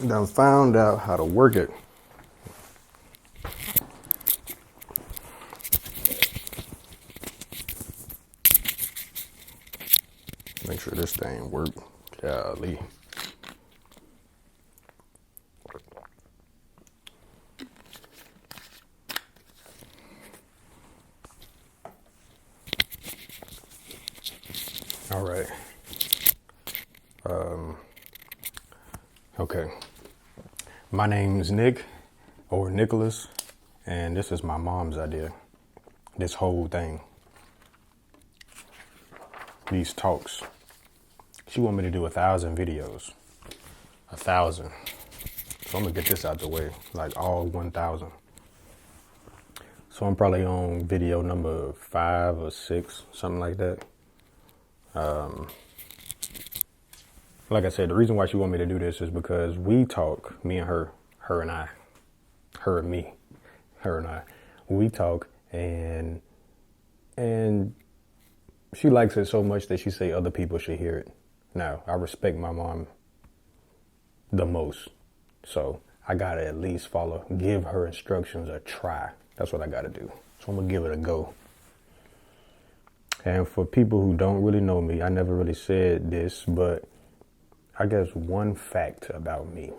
Done found out how to work it. Make sure this thing work. Golly. All right. Okay. My name's Nick, or Nicholas, and this is my mom's idea. This whole thing. These talks. She want me to do 1,000 videos. 1,000. So I'm gonna get this out the way, like all 1,000. So I'm probably on video number 5 or 6, something like that. Like I said, the reason why she want me to do this is because we talk, me and her and I, her and me, her and I, we talk, and she likes it so much that she say other people should hear it. Now, I respect my mom the most, so I gotta at least give her instructions a try. That's what I gotta do. So I'm gonna give it a go. And for people who don't really know me, I never really said this, but I guess one fact about me.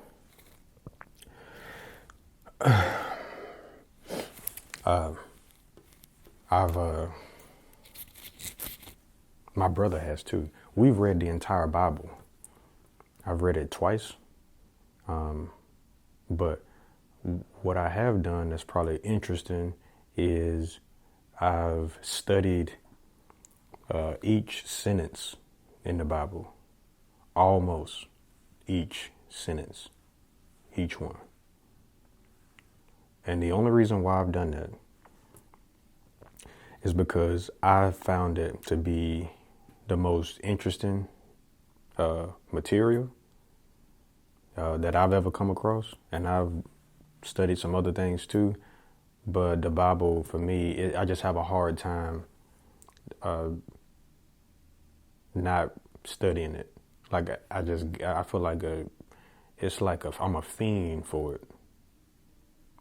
My brother has too. We've read the entire Bible. I've read it twice. But what I have done that's probably interesting is I've studied each sentence in the Bible. Almost each sentence. Each one. And the only reason why I've done that is because I found it to be the most interesting material that I've ever come across. And I've studied some other things too. But the Bible, for me, I just have a hard time not studying it. Like, I feel like I'm a fiend for it.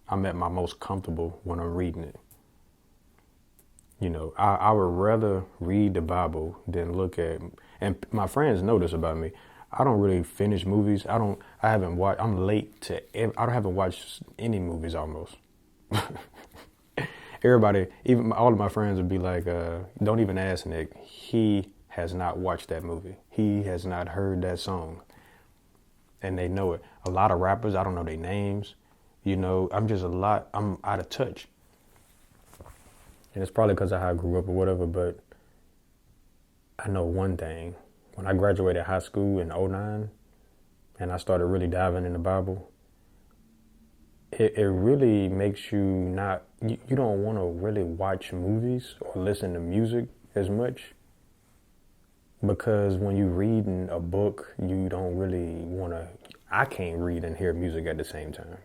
I'm at my most comfortable when I'm reading it. You know, I would rather read the Bible than look at, and my friends know this about me. I don't really finish movies. I haven't watched, I'm late to, I haven't watched any movies almost. Everybody, even all of my friends would be like, don't even ask Nick. He has not watched that movie. He has not heard that song. And they know it. A lot of rappers, I don't know their names. You know, I'm out of touch. And it's probably because of how I grew up or whatever, but I know one thing. When I graduated high school in '09 and I started really diving in the Bible, it really makes you you don't want to really watch movies or listen to music as much. Because when you're reading a book, you don't really want to, I can't read and hear music at the same time.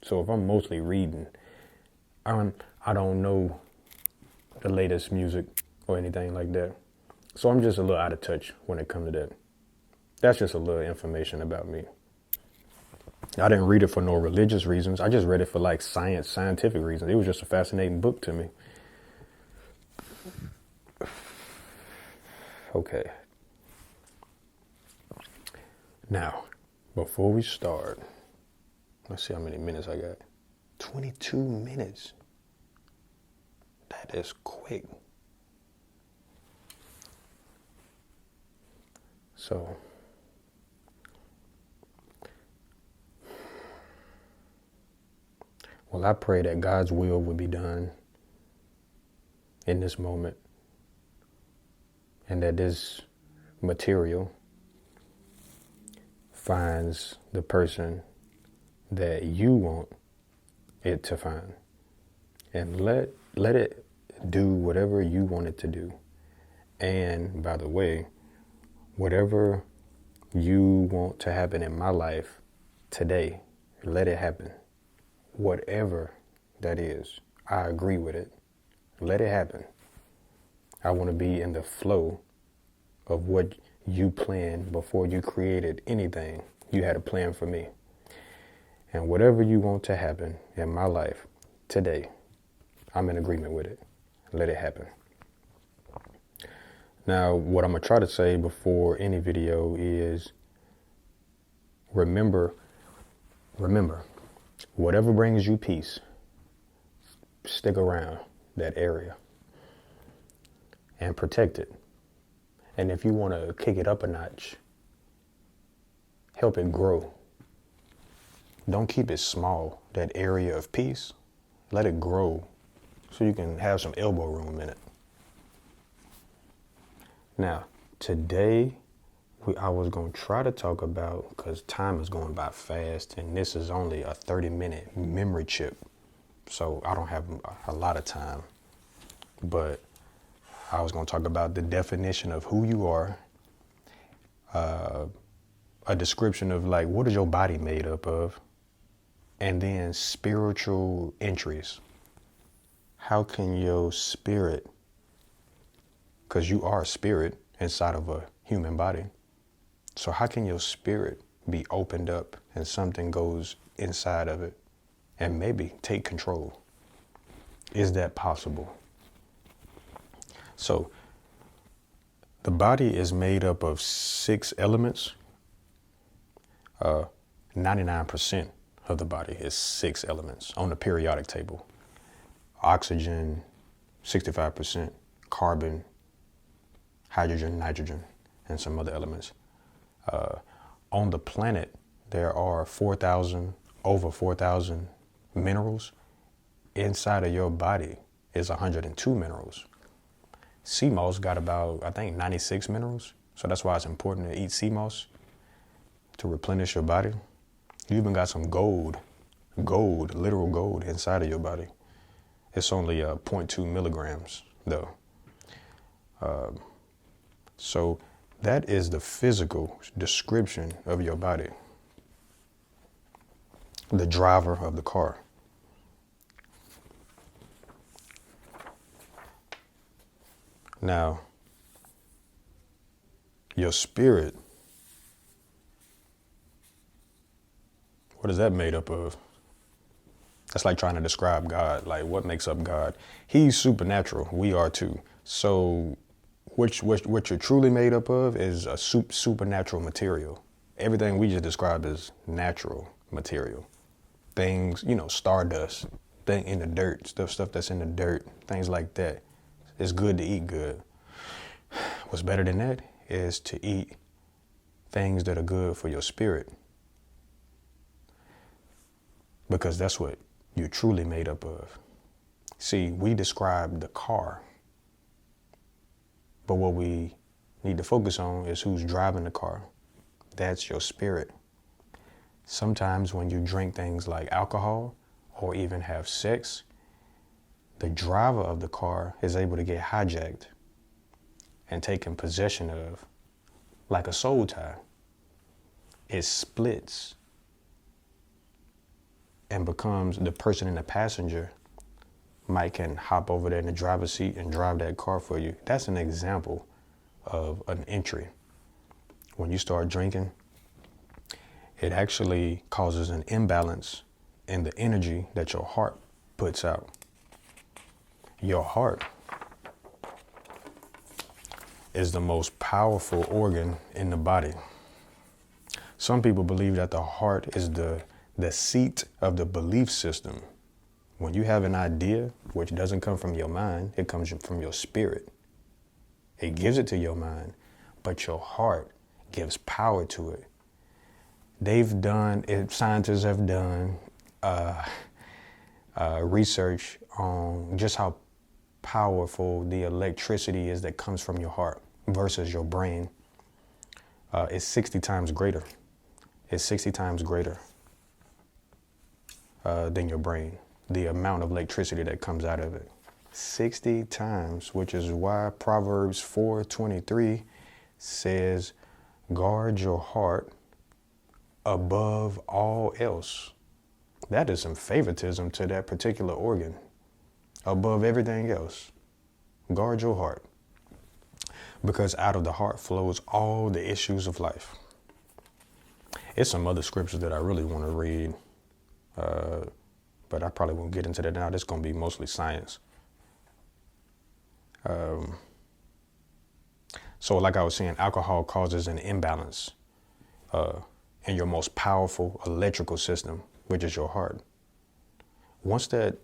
So if I'm mostly reading, I don't know the latest music or anything like that. So I'm just a little out of touch when it comes to that. That's just a little information about me. I didn't read it for no religious reasons. I just read it for like scientific reasons. It was just a fascinating book to me. Okay. Now, before we start, let's see how many minutes I got. 22 minutes. That is quick. So, well, I pray that God's will would be done in this moment, and that this material finds the person that you want it to find, and let it do whatever you want it to do. And by the way, whatever you want to happen in my life today, let it happen. Whatever that is, I agree with it. Let it happen. I want to be in the flow of what you planned before you created anything. You had a plan for me. And whatever you want to happen in my life today, I'm in agreement with it. Let it happen. Now, what I'm going to try to say before any video is remember, whatever brings you peace, stick around that area and protect it. And if you want to kick it up a notch, help it grow. Don't keep it small, that area of peace. Let it grow so you can have some elbow room in it. Now, today, I was going to try to talk about, because time is going by fast, and this is only a 30-minute memory chip, so I don't have a lot of time. But I was going to talk about the definition of who you are, a description of like, what is your body made up of? And then spiritual entries. How can your spirit, because you are a spirit inside of a human body, so how can your spirit be opened up and something goes inside of it and maybe take control? Is that possible? So the body is made up of 6 elements. 99% of the body is 6 elements on the periodic table. Oxygen, 65%, carbon, hydrogen, nitrogen, and some other elements. On the planet, there are over 4,000 minerals. Inside of your body is 102 minerals. Sea moss got about, I think, 96 minerals. So that's why it's important to eat sea moss to replenish your body. You even got some gold, literal gold inside of your body. It's only 0.2 milligrams though. So that is the physical description of your body. The driver of the car. Now, your spirit, what is that made up of? That's like trying to describe God. Like, what makes up God? He's supernatural. We are too. So what you're truly made up of is a supernatural material. Everything we just described is natural material. Things, stardust, thing in the dirt, stuff that's in the dirt, things like that. It's good to eat good. What's better than that is to eat things that are good for your spirit. Because that's what you're truly made up of. See, we describe the car, but what we need to focus on is who's driving the car. That's your spirit. Sometimes when you drink things like alcohol or even have sex, the driver of the car is able to get hijacked and taken possession of like a soul tie. It splits and becomes the person in the passenger might can hop over there in the driver's seat and drive that car for you. That's an example of an entry. When you start drinking, it actually causes an imbalance in the energy that your heart puts out. Your heart is the most powerful organ in the body. Some people believe that the heart is the seat of the belief system. When you have an idea, which doesn't come from your mind, it comes from your spirit. It gives it to your mind, but your heart gives power to it. Scientists have done research on just how powerful the electricity is that comes from your heart versus your brain. It's 60 times greater. It's 60 times greater than your brain. The amount of electricity that comes out of it. 60 times, which is why Proverbs 4:23 says, guard your heart above all else. That is some favoritism to that particular organ. Above everything else, guard your heart. Because out of the heart flows all the issues of life. It's some other scriptures that I really want to read. but I probably won't get into that now. This is going to be mostly science. So like I was saying, alcohol causes an imbalance in your most powerful electrical system, which is your heart. Once that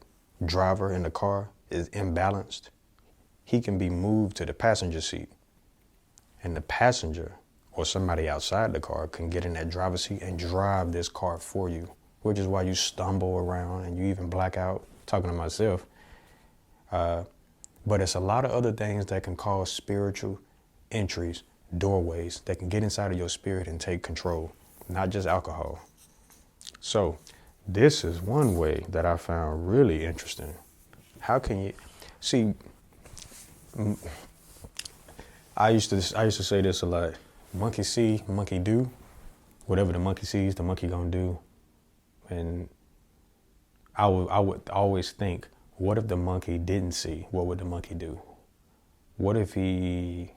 driver in the car is imbalanced, he can be moved to the passenger seat. And the passenger or somebody outside the car can get in that driver's seat and drive this car for you, which is why you stumble around and you even black out, talking to myself. But it's a lot of other things that can cause spiritual entries, doorways that can get inside of your spirit and take control, not just alcohol. So this is one way that I found really interesting. How can you see? I used to say this a lot. Monkey see, monkey do. Whatever the monkey sees, the monkey gonna do. And I would always think, what if the monkey didn't see? What would the monkey do? What if he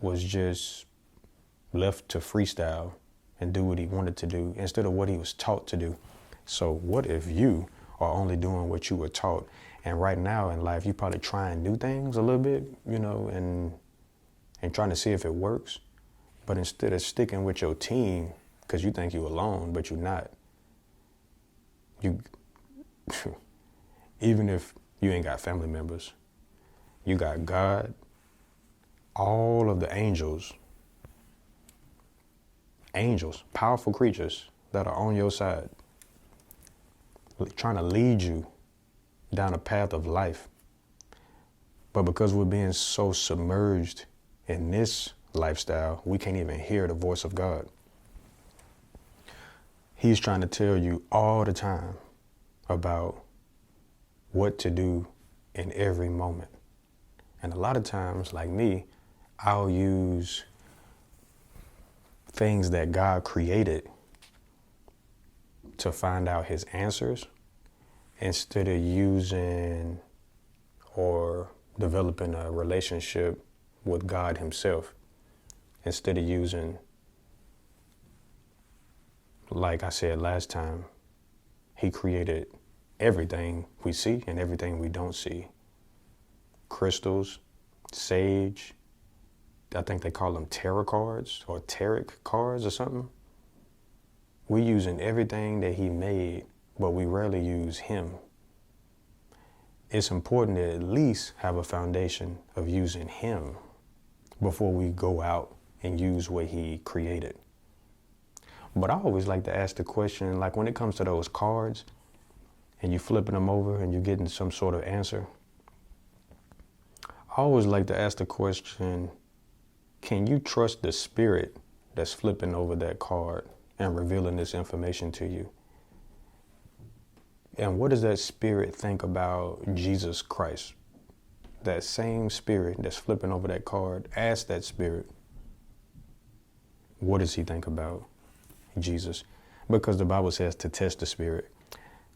was just left to freestyle and do what he wanted to do instead of what he was taught to do? So what if you are only doing what you were taught? And right now in life, you probably trying new things a little bit, and trying to see if it works. But instead of sticking with your team, because you think you're alone, but you're not. Even if you ain't got family members, you got God, all of the angels, powerful creatures that are on your side, trying to lead you down a path of life. But because we're being so submerged in this lifestyle, we can't even hear the voice of God. He's trying to tell you all the time about what to do in every moment. And a lot of times, like me, I'll use things that God created to find out his answers instead of using or developing a relationship with God himself. Instead of using, like I said last time, he created everything we see and everything we don't see. Crystals, sage, I think they call them tarot cards or tarot cards or something. We're using everything that he made, but we rarely use him. It's important to at least have a foundation of using him before we go out and use what he created. But I always like to ask the question, like when it comes to those cards and you flipping them over and you're getting some sort of answer, I always like to ask the question, can you trust the spirit that's flipping over that card and revealing this information to you? And what does that spirit think about Jesus Christ? That same spirit that's flipping over that card, ask that spirit, what does he think about Jesus? Because the Bible says to test the spirit.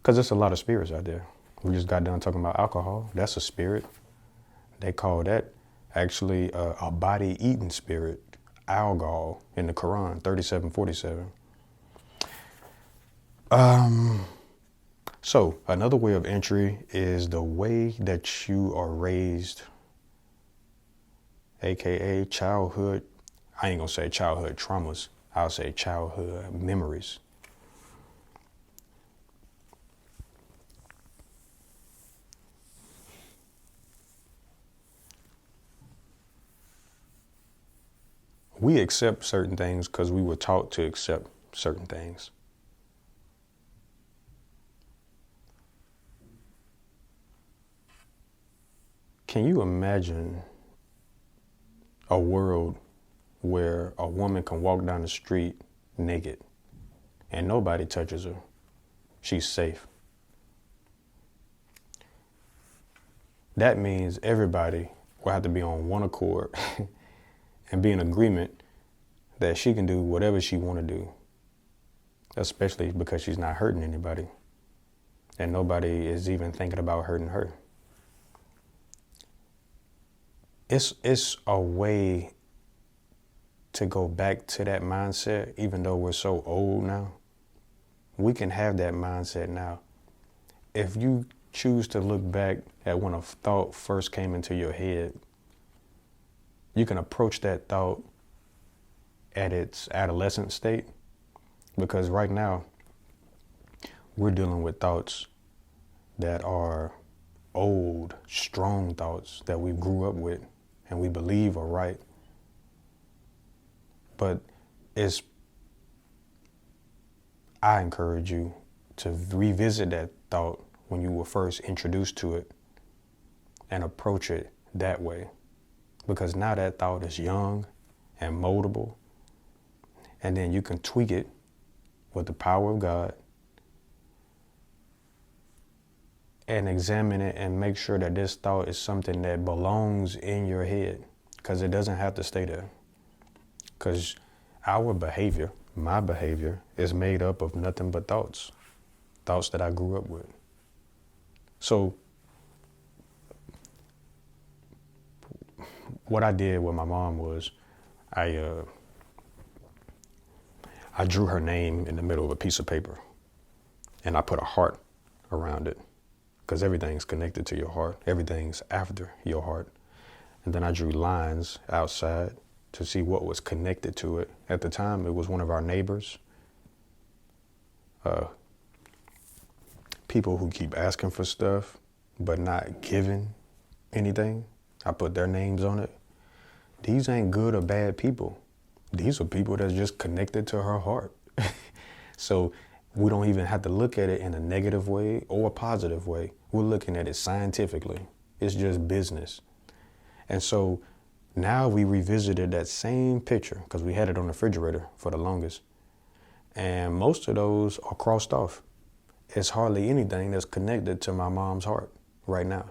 Because there's a lot of spirits out there. We just got done talking about alcohol. That's a spirit. They call that actually a body-eating spirit, algol, in the Quran, 37:47. So another way of entry is the way that you are raised, AKA childhood. I ain't gonna say childhood traumas. I'll say childhood memories. We accept certain things because we were taught to accept certain things. Can you imagine a world where a woman can walk down the street naked and nobody touches her? She's safe. That means everybody will have to be on one accord and be in agreement that she can do whatever she want to do, especially because she's not hurting anybody and nobody is even thinking about hurting her. It's a way to go back to that mindset, even though we're so old now. We can have that mindset now. If you choose to look back at when a thought first came into your head, you can approach that thought at its adolescent state, because right now we're dealing with thoughts that are old, strong thoughts that we grew up with and we believe are right. But I encourage you to revisit that thought when you were first introduced to it and approach it that way. Because now that thought is young and moldable, and then you can tweak it with the power of God and examine it and make sure that this thought is something that belongs in your head, because it doesn't have to stay there. Because our behavior, my behavior, is made up of nothing but thoughts that I grew up with. So what I did with my mom was I drew her name in the middle of a piece of paper, and I put a heart around it, because everything's connected to your heart. Everything's after your heart. And then I drew lines outside to see what was connected to it. At the time, it was one of our neighbors. People who keep asking for stuff but not giving anything. I put their names on it. These ain't good or bad people. These are people that's just connected to her heart. So we don't even have to look at it in a negative way or a positive way. We're looking at it scientifically. It's just business. And so now we revisited that same picture, because we had it on the refrigerator for the longest. And most of those are crossed off. It's hardly anything that's connected to my mom's heart right now.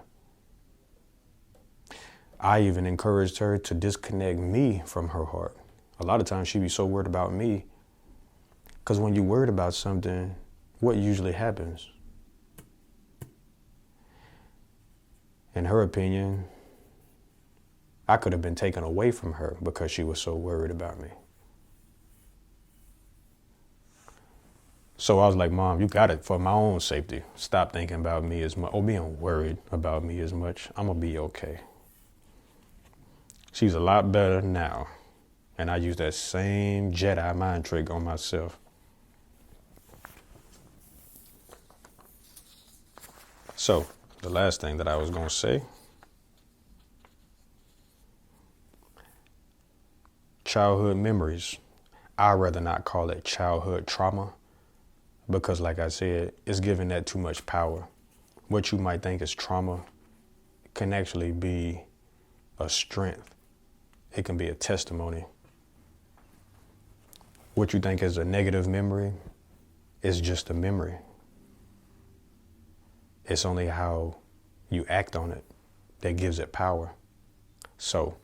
I even encouraged her to disconnect me from her heart. A lot of times she'd be so worried about me, because when you're worried about something, what usually happens? In her opinion, I could have been taken away from her because she was so worried about me. So I was like, Mom, you got it, for my own safety. Stop thinking about me as much, or being worried about me as much. I'm going to be okay. She's a lot better now. And I use that same Jedi mind trick on myself. So the last thing that I was going to say, childhood memories. I'd rather not call it childhood trauma, because like I said, it's giving that too much power. What you might think is trauma can actually be a strength. It can be a testimony. What you think is a negative memory is just a memory. It's only how you act on it that gives it power. So